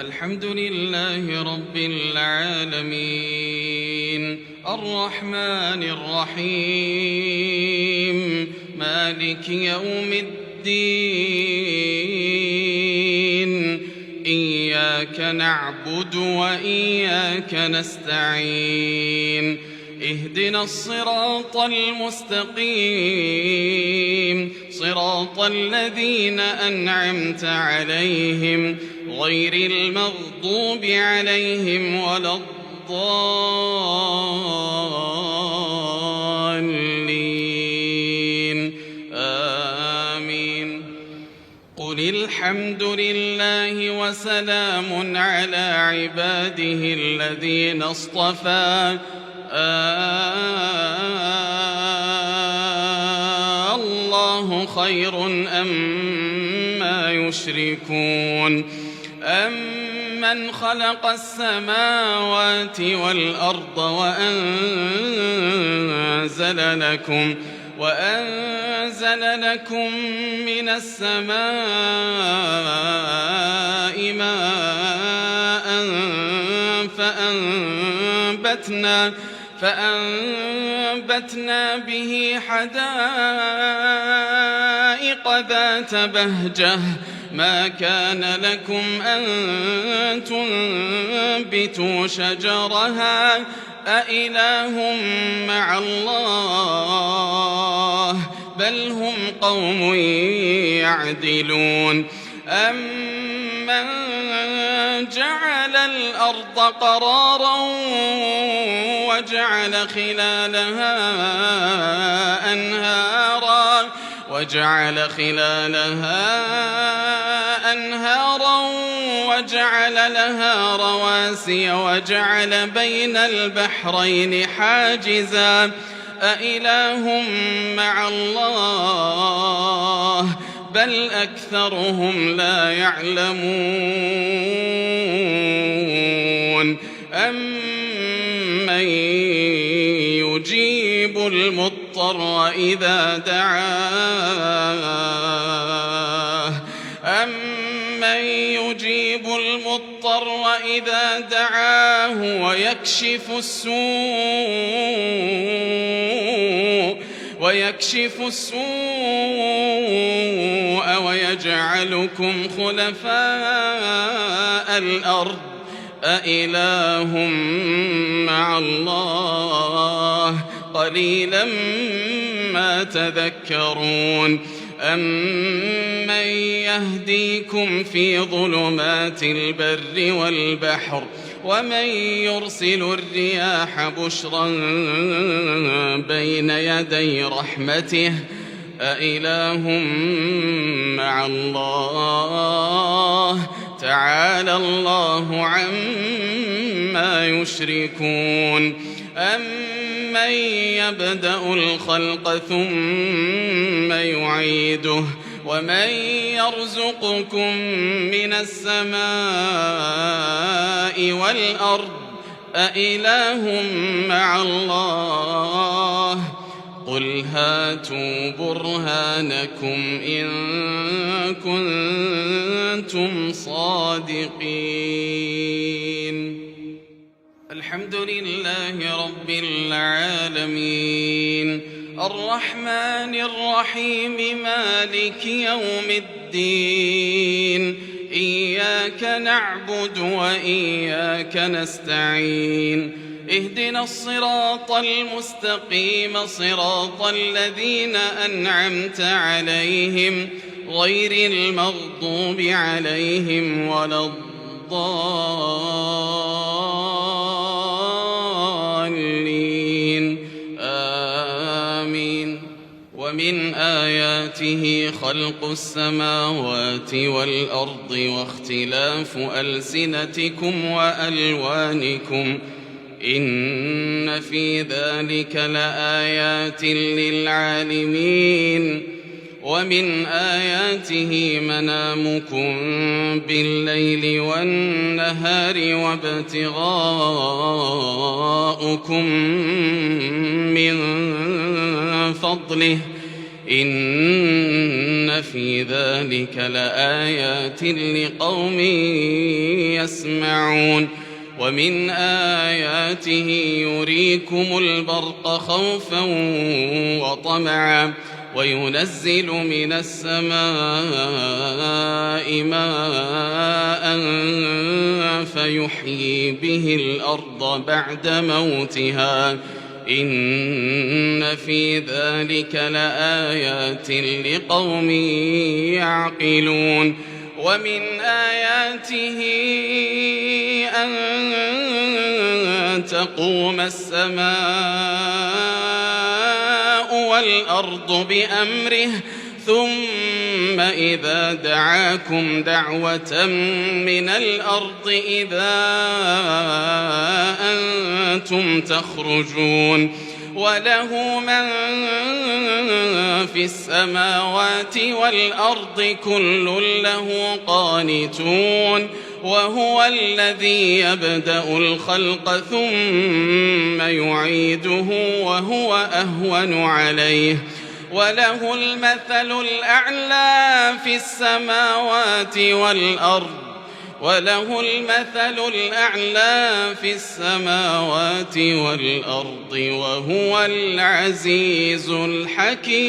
الحمد لله رب العالمين الرحمن الرحيم مالك يوم الدين إياك نعبد وإياك نستعين اهدنا الصراط المستقيم صراط الذين أنعمت عليهم غير المغضوب عليهم ولا الضالين آمين. قل الحمد لله وسلام على عباده الذين اصطفى الله خير أما يشركون أمن خلق السماوات والأرض وأنزل لكم من السماء ماء فأنبتنا به حدائق ذات بهجة ما كان لكم أن تنبتوا شجرها أإله مع الله بل هم قوم يعدلون أمن جعل الأرض قرارا وجعل خلالها أنهارا وجعل لها رواسي وجعل بين البحرين حاجزا أإله مع الله بل أكثرهم لا يعلمون أمن يجيب المضطر إذا دعاه ويكشف السوء ويجعلكم خلفاء الأرض أإله مع الله قليلا ما تذكرون أمن يهديكم في ظلمات البر والبحر ومن يرسل الرياح بشرا بين يدي رحمته أإله مع الله تعالى الله عما يشركون أمن يبدأ الخلق ثم يعيده ومن يرزقكم من السماء والأرض أإله مع الله قل هاتوا برهانكم إن كنتم صادقين. الحمد لله رب العالمين الرحمن الرحيم مالك يوم الدين إياك نعبد وإياك نستعين اهدنا الصراط المستقيم صراط الذين أنعمت عليهم غير المغضوب عليهم ولا الضالين آمين. ومن آياته خلق السماوات والأرض واختلاف ألسنتكم وألوانكم إن في ذلك لآيات للعالمين. ومن آياته منامكم بالليل والنهار وابتغاؤكم من فضله إن في ذلك لآيات لقوم يسمعون ومن آياته يريكم البرق خوفا وطمعا وينزل من السماء ماء فيحيي به الأرض بعد موتها إن في ذلك لآيات لقوم يعقلون ومن آياته أن تقوم السماء والأرض بأمره ثم إذا دعاكم دعوة من الأرض إذا أنتم تخرجون وله من في السماوات والأرض كل له قانتون وهو الذي يبدأ الخلق ثم يعيده وهو أهون عليه وله المثل الأعلى في السماوات والأرض وهو العزيز الحكيم.